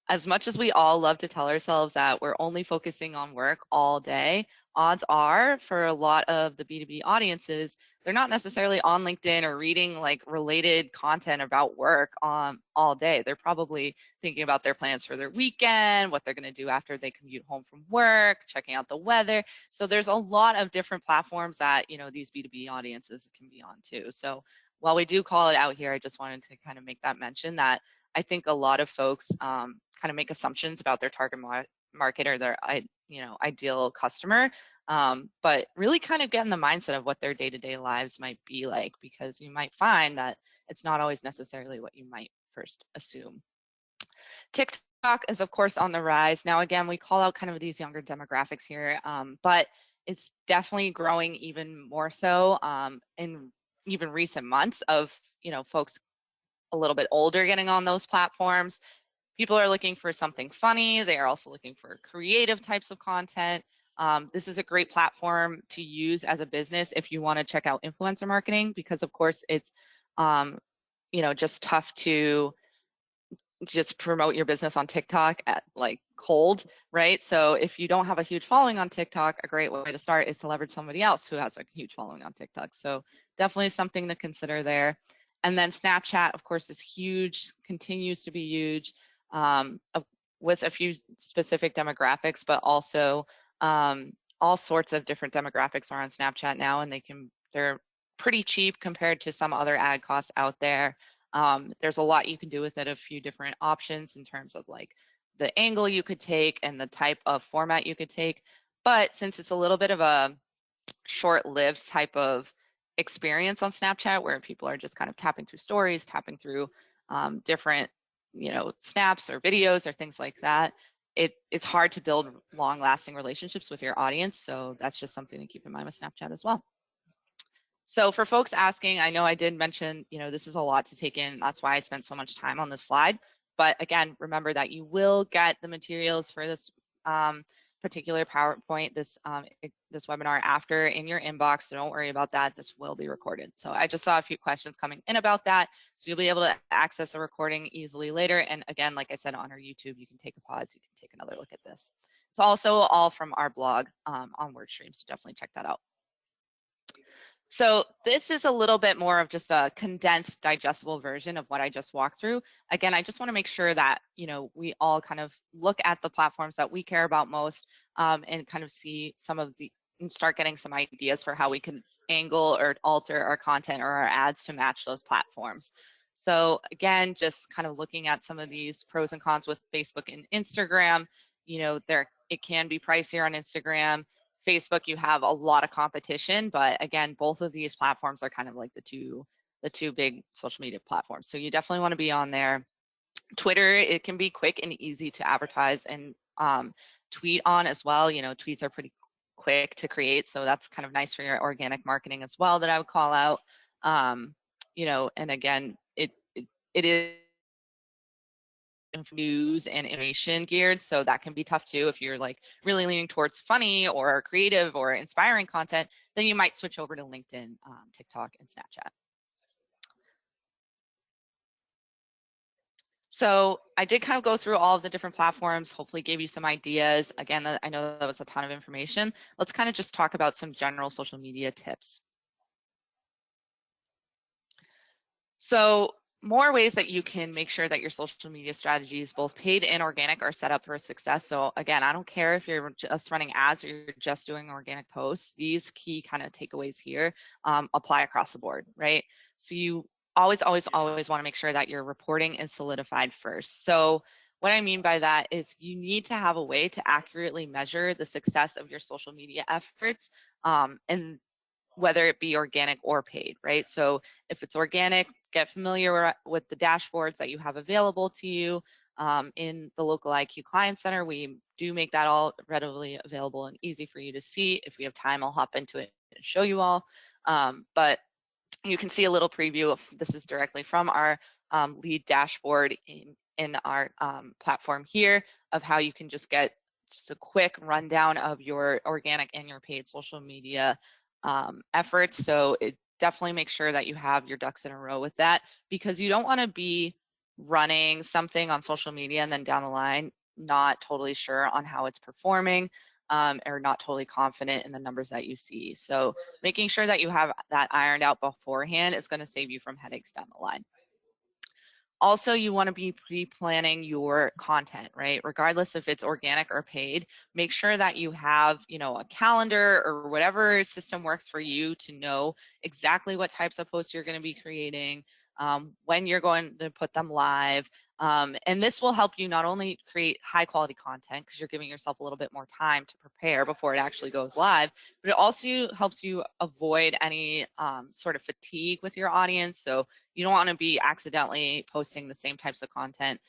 Speaker 2: As much as we all love to tell ourselves that we're only focusing on work all day, odds are for a lot of the B2B audiences, they're not necessarily on LinkedIn or reading like related content about work all day. They're probably thinking about their plans for their weekend, what they're going to do after they commute home from work, checking out the weather. So there's a lot of different platforms that, these B2B audiences can be on too. So while we do call it out here, I just wanted to kind of make that mention that I think a lot of folks kind of make assumptions about their target market or their ideal customer, but really kind of get in the mindset of what their day-to-day lives might be like, because you might find that it's not always necessarily what you might first assume. TikTok is of course on the rise. Now again, we call out kind of these younger demographics here, but it's definitely growing even more so in even recent months of folks a little bit older getting on those platforms. People are looking for something funny. They are also looking for creative types of content. This is a great platform to use as a business if you want to check out influencer marketing, because of course it's just tough to just promote your business on TikTok at like cold, right? So if you don't have a huge following on TikTok, a great way to start is to leverage somebody else who has a huge following on TikTok. So definitely something to consider there. And then Snapchat, of course, is huge, continues to be huge, with a few specific demographics, but also all sorts of different demographics are on Snapchat now, and they're pretty cheap compared to some other ad costs out there. There's a lot you can do with it, a few different options in terms of like the angle you could take and the type of format you could take. But since it's a little bit of a short-lived type of experience on Snapchat where people are just kind of tapping through stories, tapping through different, snaps or videos or things like that, it's hard to build long-lasting relationships with your audience. So that's just something to keep in mind with Snapchat as well. So for folks asking, I know I did mention, this is a lot to take in. That's why I spent so much time on this slide. But again, remember that you will get the materials for this particular PowerPoint, this webinar after in your inbox. So don't worry about that. This will be recorded. So I just saw a few questions coming in about that. So you'll be able to access a recording easily later. And again, like I said, on our YouTube, you can take a pause. You can take another look at this. It's also all from our blog on WordStream. So definitely check that out. So this is a little bit more of just a condensed, digestible version of what I just walked through. Again, I just want to make sure that, we all kind of look at the platforms that we care about most, and kind of see and start getting some ideas for how we can angle or alter our content or our ads to match those platforms. So again, just kind of looking at some of these pros and cons with Facebook and Instagram, it can be pricier on Instagram. Facebook, you have a lot of competition, but again, both of these platforms are kind of like the two big social media platforms. So you definitely want to be on there. Twitter, it can be quick and easy to advertise and tweet on as well. Tweets are pretty quick to create, so that's kind of nice for your organic marketing as well that I would call out. And again, it is news and information geared, so that can be tough too. If you're like really leaning towards funny or creative or inspiring content, then you might switch over to LinkedIn, TikTok, and Snapchat. So I did kind of go through all of the different platforms, hopefully gave you some ideas. Again, I know that was a ton of information. Let's kind of just talk about some general social media tips. So more ways that you can make sure that your social media strategies, both paid and organic, are set up for success. So again, I don't care if you're just running ads or you're just doing organic posts. These key kind of takeaways here apply across the board, right? So you always want to make sure that your reporting is solidified first. So What I mean by that is you need to have a way to accurately measure the success of your social media efforts, and whether it be organic or paid, right? So if it's organic, get familiar with the dashboards that you have available to you. In the LocaliQ Client Center, we do make that all readily available and easy for you to see. If we have time, I'll hop into it and show you all. But you can see a little preview of this is directly from our lead dashboard in our platform here of how you can just get just a quick rundown of your organic and your paid social media efforts. So it definitely makes sure that you have your ducks in a row with that, because you don't want to be running something on social media and then down the line not totally sure on how it's performing, or not totally confident in the numbers that you see. So making sure that you have that ironed out beforehand is going to save you from headaches down the line. Also, you want to be pre-planning your content, right? Regardless if it's organic or paid, make sure that you have, a calendar or whatever system works for you to know exactly what types of posts you're going to be creating, when you're going to put them live. And this will help you not only create high quality content because you're giving yourself a little bit more time to prepare before it actually goes live, but it also helps you avoid any sort of fatigue with your audience. So you don't want to be accidentally posting the same types of content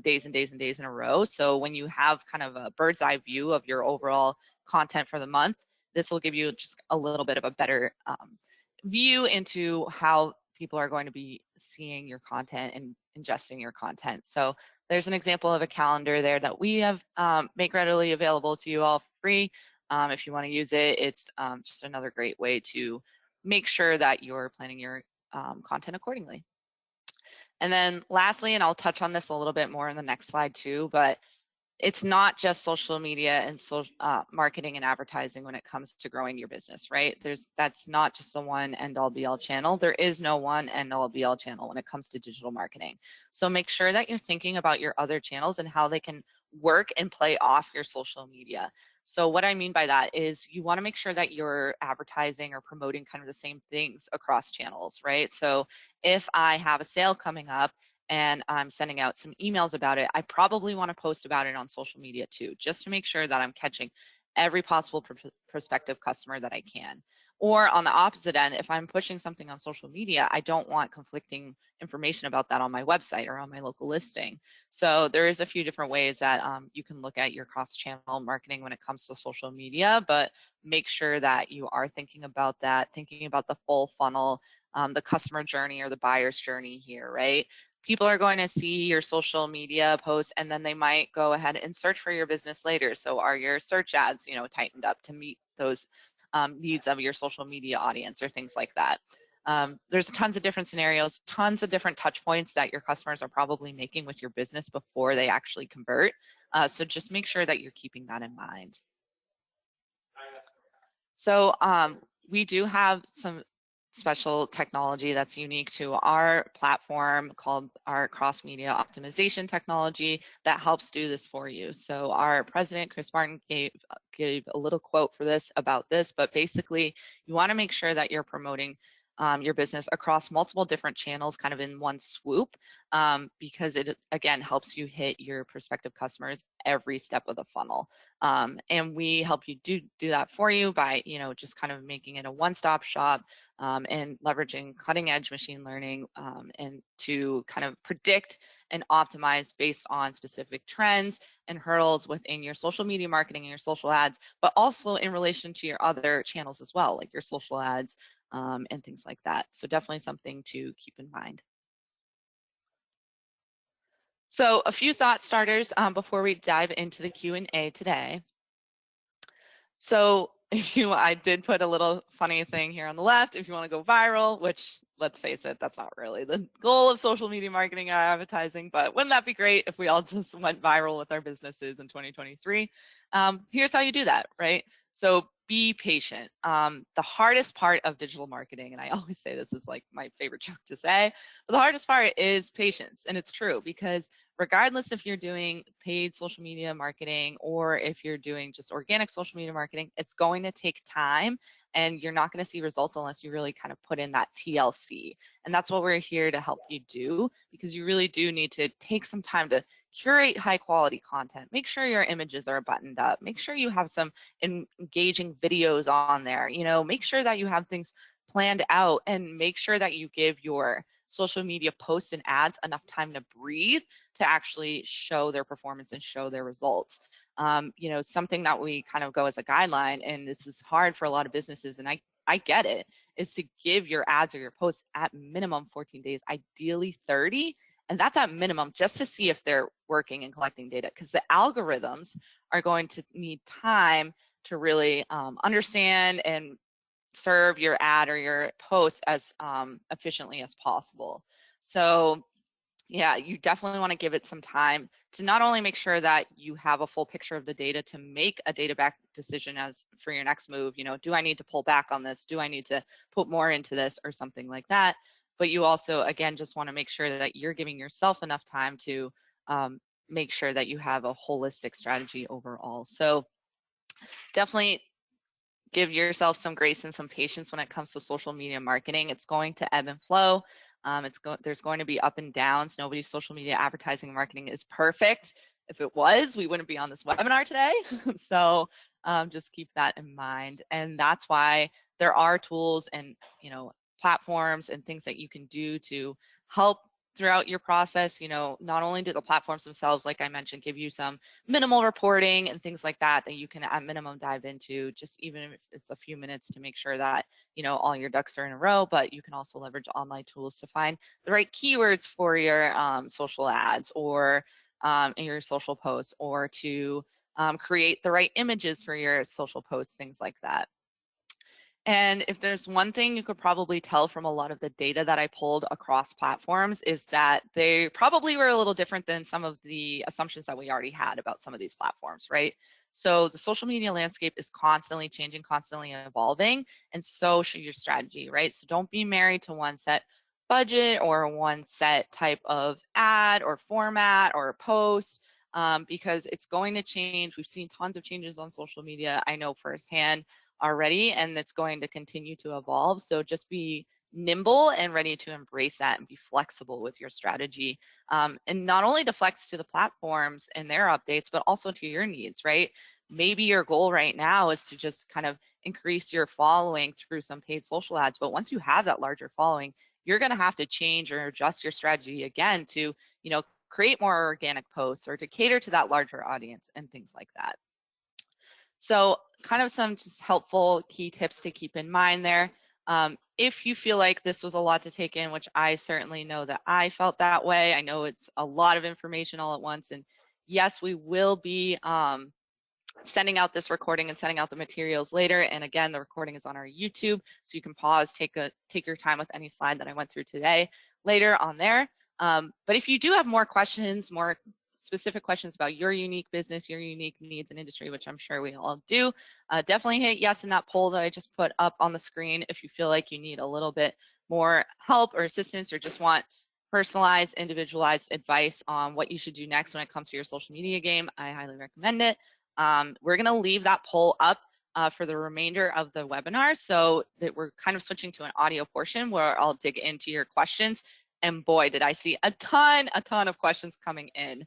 Speaker 2: days and days and days in a row. So when you have kind of a bird's eye view of your overall content for the month, this will give you just a little bit of a better view into how people are going to be seeing your content and ingesting your content. So there's an example of a calendar there that we have make readily available to you all for free. If you want to use it, it's just another great way to make sure that you're planning your content accordingly. And then lastly, and I'll touch on this a little bit more in the next slide too, but it's not just social media and marketing and advertising when it comes to growing your business, right? That's not just the one end all be all channel. There is no one end all be all channel when it comes to digital marketing. So make sure that you're thinking about your other channels and how they can work and play off your social media. So what I mean by that is you want to make sure that you're advertising or promoting kind of the same things across channels, right? So if I have a sale coming up and I'm sending out some emails about it, I probably want to post about it on social media too, just to make sure that I'm catching every possible prospective customer that I can. Or on the opposite end, if I'm pushing something on social media, I don't want conflicting information about that on my website or on my local listing. So there is a few different ways that you can look at your cross-channel marketing when it comes to social media, but make sure that you are thinking about that, thinking about the full funnel, the customer journey or the buyer's journey here, right? People are going to see your social media posts and then they might go ahead and search for your business later. So are your search ads, tightened up to meet those needs of your social media audience or things like that? There's tons of different scenarios, tons of different touch points that your customers are probably making with your business before they actually convert. So just make sure that you're keeping that in mind. So we do have some special technology that's unique to our platform called our cross media optimization technology that helps do this for you. So our president, Chris Martin, gave a little quote for this about this, but basically you want to make sure that you're promoting your business across multiple different channels kind of in one swoop, because it again helps you hit your prospective customers every step of the funnel. And we help you do that for you by just kind of making it a one-stop shop, and leveraging cutting edge machine learning, and to kind of predict and optimize based on specific trends and hurdles within your social media marketing and your social ads, but also in relation to your other channels as well, like your social ads, and things like that. So definitely something to keep in mind. So a few thought starters before we dive into the Q&A today. So I did put a little funny thing here on the left. If you want to go viral, which let's face it, that's not really the goal of social media marketing or advertising, but wouldn't that be great if we all just went viral with our businesses in 2023? Here's how you do that, right? So be patient. The hardest part of digital marketing, and I always say this is like my favorite joke to say, but the hardest part is patience. And it's true because regardless if you're doing paid social media marketing or if you're doing just organic social media marketing, it's going to take time and you're not going to see results unless you really kind of put in that TLC. And that's what we're here to help you do, because you really do need to take some time to curate high quality content. Make sure your images are buttoned up. Make sure you have some engaging videos on there. Make sure that you have things planned out, and make sure that you give your social media posts and ads enough time to breathe to actually show their performance and show their results. Something that we kind of go as a guideline, and this is hard for a lot of businesses, and I get it, is to give your ads or your posts at minimum 14 days, ideally 30. And that's at minimum, just to see if they're working and collecting data, because the algorithms are going to need time to really understand and serve your ad or your post as efficiently as possible. So yeah, you definitely want to give it some time to not only make sure that you have a full picture of the data to make a data back decision as for your next move. Do I need to pull back on this? Do I need to put more into this or something like that? But you also, again, just want to make sure that you're giving yourself enough time to make sure that you have a holistic strategy overall. So definitely give yourself some grace and some patience when it comes to social media marketing. It's going to ebb and flow. There's going to be up and downs. Nobody's social media advertising marketing is perfect. If it was, we wouldn't be on this webinar today. So just keep that in mind. And that's why there are tools and platforms and things that you can do to help throughout your process. Not only do the platforms themselves, like I mentioned, give you some minimal reporting and things like that you can at minimum dive into, just even if it's a few minutes, to make sure that all your ducks are in a row. But you can also leverage online tools to find the right keywords for your social ads or your social posts, or to create the right images for your social posts, things like that. And if there's one thing you could probably tell from a lot of the data that I pulled across platforms, is that they probably were a little different than some of the assumptions that we already had about some of these platforms, right? So the social media landscape is constantly changing, constantly evolving, and so should your strategy, right? So don't be married to one set budget or one set type of ad or format or post, because it's going to change. We've seen tons of changes on social media, I know firsthand already, and it's going to continue to evolve. So just be nimble and ready to embrace that and be flexible with your strategy. And not only to flex to the platforms and their updates, but also to your needs, right? Maybe your goal right now is to just kind of increase your following through some paid social ads. But once you have that larger following, you're going to have to change or adjust your strategy again to, create more organic posts or to cater to that larger audience and things like that. So kind of some just helpful key tips to keep in mind there. If you feel like this was a lot to take in, which I certainly know that I felt that way, I know it's a lot of information all at once. And yes, we will be sending out this recording and sending out the materials later. And again, the recording is on our YouTube, so you can pause, take your time with any slide that I went through today later on there. But if you do have more questions, more specific questions about your unique business, your unique needs and industry, which I'm sure we all do, definitely hit yes in that poll that I just put up on the screen if you feel like you need a little bit more help or assistance, or just want personalized, individualized advice on what you should do next when it comes to your social media game. I highly recommend it. We're going to leave that poll up for the remainder of the webinar, so that we're kind of switching to an audio portion where I'll dig into your questions. And boy, did I see a ton of questions coming in.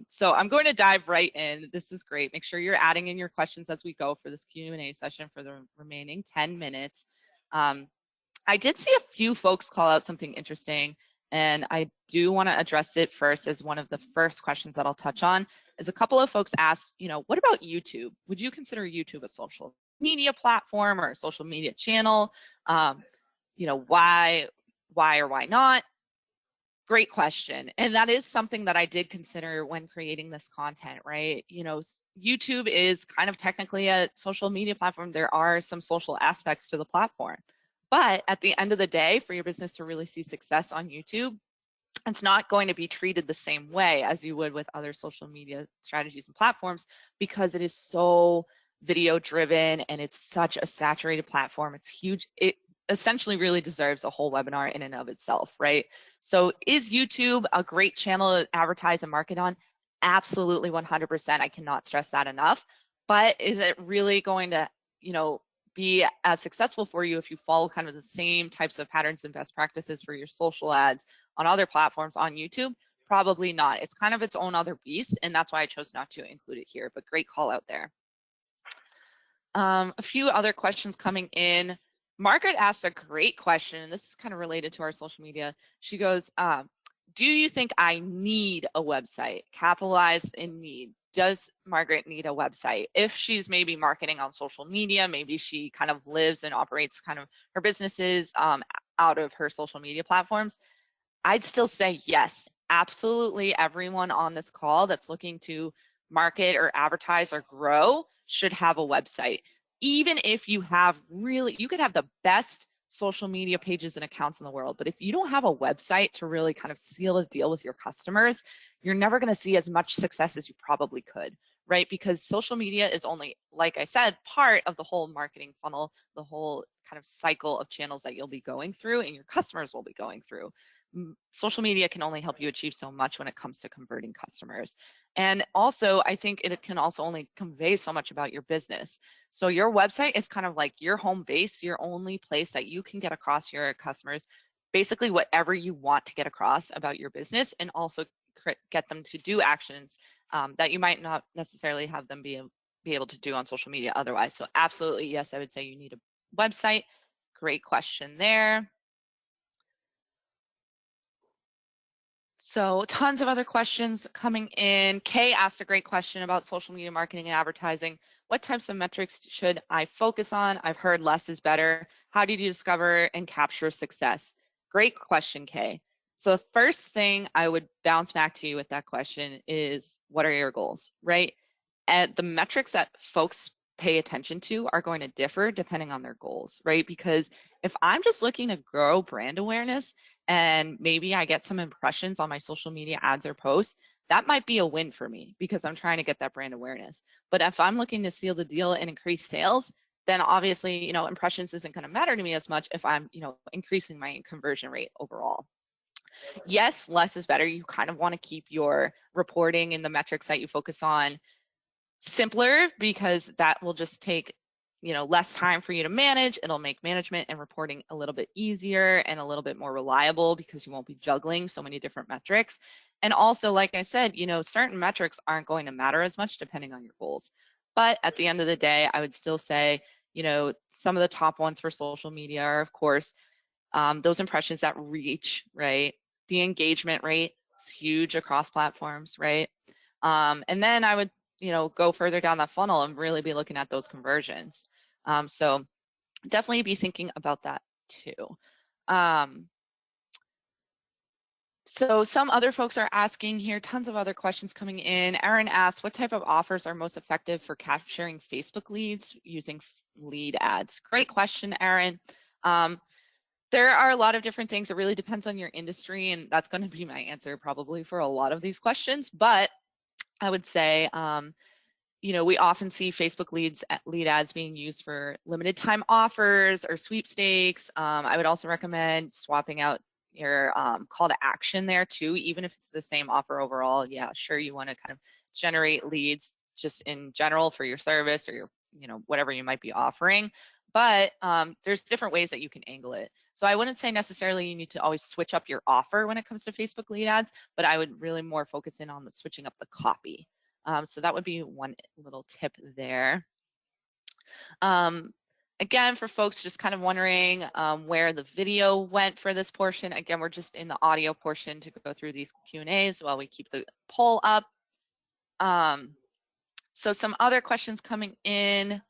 Speaker 2: So I'm going to dive right in. This is great. Make sure you're adding in your questions as we go for this Q&A session for the remaining 10 minutes. I did see a few folks call out something interesting, and I do want to address it first as one of the first questions that I'll touch on. Is a couple of folks asked, what about YouTube? Would you consider YouTube a social media platform or a social media channel? Why or why not? Great question. And that is something that I did consider when creating this content, right? YouTube is kind of technically a social media platform. There are some social aspects to the platform. But at the end of the day, for your business to really see success on YouTube, it's not going to be treated the same way as you would with other social media strategies and platforms, because it is so video driven and it's such a saturated platform. It's huge. It essentially really deserves a whole webinar in and of itself, right? So is YouTube a great channel to advertise and market on? Absolutely, 100%. I cannot stress that enough. But is it really going to, be as successful for you if you follow kind of the same types of patterns and best practices for your social ads on other platforms on YouTube? probably not. It's kind of its own other beast, and that's why I chose not to include it here, but great call out there. A few other questions coming in. Margaret asked a great question, and this is kind of related to our social media. She goes, do you think I need a website? Capitalized in need. Does Margaret need a website? If she's maybe marketing on social media, maybe she kind of lives and operates kind of her businesses out of her social media platforms, I'd still say yes, absolutely everyone on this call that's looking to market or advertise or grow should have a website. Even if you have you could have the best social media pages and accounts in the world, but if you don't have a website to really kind of seal a deal with your customers, you're never going to see as much success as you probably could, right? Because social media is only, like I said, part of the whole marketing funnel, the whole kind of cycle of channels that you'll be going through and your customers will be going through. Social media can only help you achieve so much when it comes to converting customers. And also, I think it can also only convey so much about your business. So your website is kind of like your home base, your only place that you can get across your customers, basically whatever you want to get across about your business, and also get them to do actions that you might not necessarily have them be able to do on social media otherwise. So absolutely, yes, I would say you need a website. Great question there. So tons of other questions coming in. Kay asked a great question about social media marketing and advertising. What types of metrics should I focus on? I've heard less is better. How did you discover and capture success? Great question, Kay. So the first thing I would bounce back to you with that question is, what are your goals, right? And the metrics that folks pay attention to are going to differ depending on their goals, right? Because if I'm just looking to grow brand awareness and maybe I get some impressions on my social media ads or posts, that might be a win for me because I'm trying to get that brand awareness. But if I'm looking to seal the deal and increase sales, then obviously, impressions isn't going to matter to me as much if I'm, increasing my conversion rate overall. Yes, less is better. You kind of want to keep your reporting and the metrics that you focus on simpler, because that will just take less time for you to manage. It'll make management and reporting a little bit easier and a little bit more reliable because you won't be juggling so many different metrics. And also, like I said, certain metrics aren't going to matter as much depending on your goals. But at the end of the day, I would still say, some of the top ones for social media are, of course, those impressions that reach, right? The engagement rate is huge across platforms, right? And then I would go further down that funnel and really be looking at those conversions. So definitely be thinking about that too. So some other folks are asking here, tons of other questions coming in. Aaron asks, what type of offers are most effective for capturing Facebook leads using lead ads? Great question, Aaron. There are a lot of different things. It really depends on your industry, and that's going to be my answer probably for a lot of these questions. But I would say, we often see Facebook lead ads being used for limited time offers or sweepstakes. I would also recommend swapping out your call to action there too, even if it's the same offer overall. Yeah, sure, you want to kind of generate leads just in general for your service or your, whatever you might be offering. But there's different ways that you can angle it. So I wouldn't say necessarily you need to always switch up your offer when it comes to Facebook lead ads, but I would really more focus in on the switching up the copy. So that would be one little tip there. Again, for folks just kind of wondering where the video went for this portion, again, we're just in the audio portion to go through these Q&As while we keep the poll up. So some other questions coming in.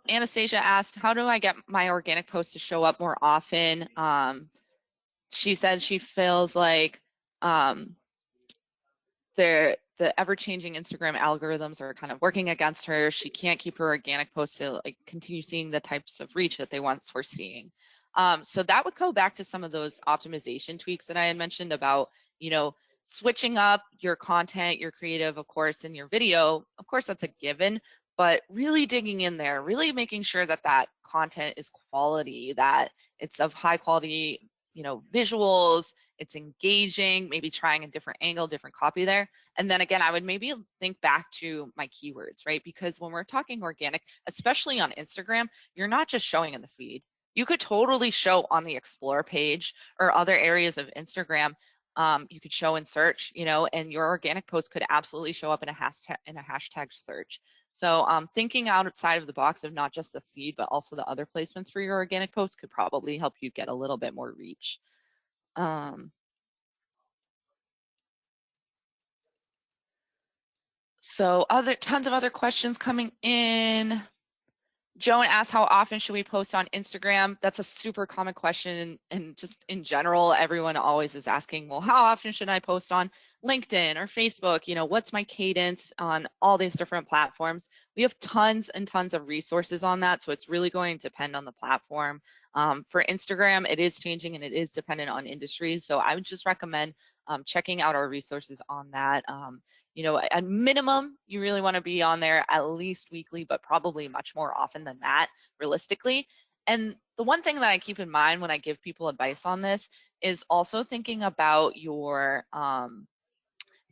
Speaker 2: Anastasia asked, how do I get my organic posts to show up more often? She said she feels like the ever-changing Instagram algorithms are kind of working against her. She can't keep her organic posts to continue seeing the types of reach that they once were seeing. So that would go back to some of those optimization tweaks that I had mentioned about, switching up your content, your creative, of course, and your video. Of course, that's a given, but really digging in there, really making sure that that content is quality, that it's of high quality, visuals, it's engaging, maybe trying a different angle, different copy there. And then again, I would maybe think back to my keywords, right? Because when we're talking organic, especially on Instagram, you're not just showing in the feed. You could totally show on the explore page or other areas of Instagram You could show in search, and your organic post could absolutely show up in a hashtag search. So thinking outside of the box of not just the feed, but also the other placements for your organic post could probably help you get a little bit more reach. So tons of other questions coming in. Joan asked, how often should we post on Instagram? That's a super common question. And just in general, everyone always is asking, well, how often should I post on LinkedIn or Facebook? What's my cadence on all these different platforms? We have tons and tons of resources on that. So it's really going to depend on the platform. For Instagram, it is changing and it is dependent on industries. So I would just recommend checking out our resources on that. At minimum, you really want to be on there at least weekly, but probably much more often than that, realistically. And the one thing that I keep in mind when I give people advice on this is also thinking about your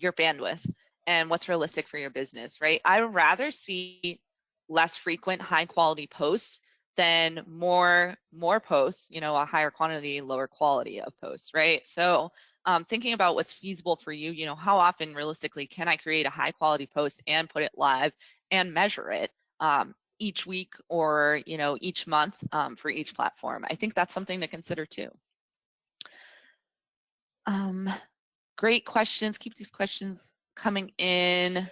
Speaker 2: bandwidth and what's realistic for your business, right? I would rather see less frequent, high quality posts than more posts, a higher quantity, lower quality of posts, right? So thinking about what's feasible for you, how often realistically can I create a high quality post and put it live and measure it each week or, each month for each platform. I think that's something to consider too. Great questions. Keep these questions coming in.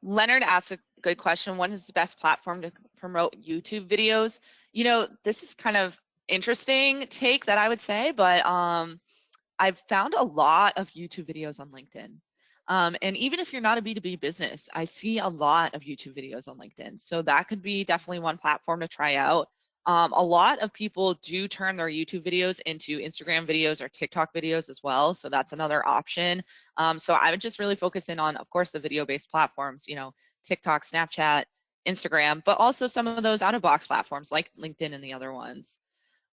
Speaker 2: Leonard asked a good question. What is the best platform to promote YouTube videos? This is kind of interesting take that I would say, but I've found a lot of YouTube videos on LinkedIn. And even if you're not a B2B business, I see a lot of YouTube videos on LinkedIn. So that could be definitely one platform to try out. A lot of people do turn their YouTube videos into Instagram videos or TikTok videos as well. So that's another option. So I would just really focus in on, of course, the video-based platforms, TikTok, Snapchat, Instagram, but also some of those out-of-box platforms like LinkedIn and the other ones.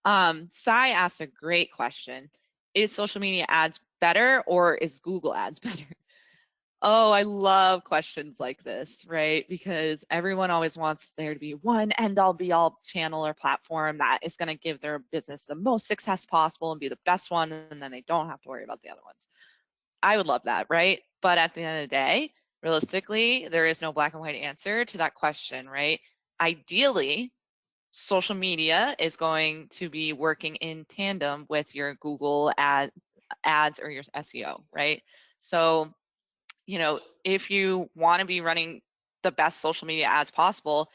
Speaker 2: Sai asked a great question. Is social media ads better or is Google ads better? Oh, I love questions like this, right? Because everyone always wants there to be one end-all be-all channel or platform that is going to give their business the most success possible and be the best one, and then they don't have to worry about the other ones. I would love that, right? But at the end of the day, realistically, there is no black and white answer to that question, right? Ideally, social media is going to be working in tandem with your Google ads or your SEO, right? So if you want to be running the best social media ads possible,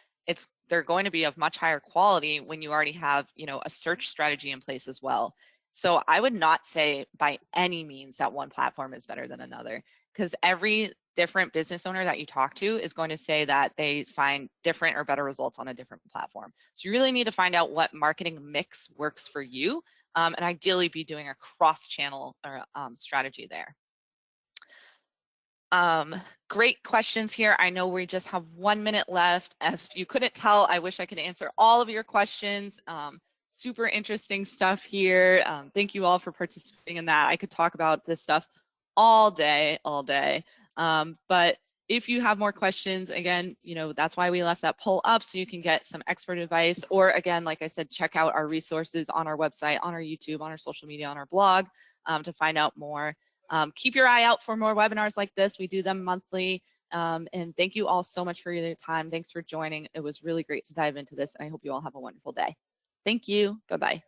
Speaker 2: they're going to be of much higher quality when you already have, a search strategy in place as well. So I would not say by any means that one platform is better than another, because every different business owner that you talk to is going to say that they find different or better results on a different platform. So you really need to find out what marketing mix works for you, and ideally be doing a cross-channel or strategy there. Great questions here. I know we just have 1 minute left. If you couldn't tell, I wish I could answer all of your questions. Super interesting stuff here. Thank you all for participating in that. I could talk about this stuff all day. But if you have more questions, again, that's why we left that poll up so you can get some expert advice. Or again, like I said, check out our resources on our website, on our YouTube, on our social media, on our blog to find out more. Keep your eye out for more webinars like this. We do them monthly. And thank you all so much for your time. Thanks for joining. It was really great to dive into this. And I hope you all have a wonderful day. Thank you. Bye-bye.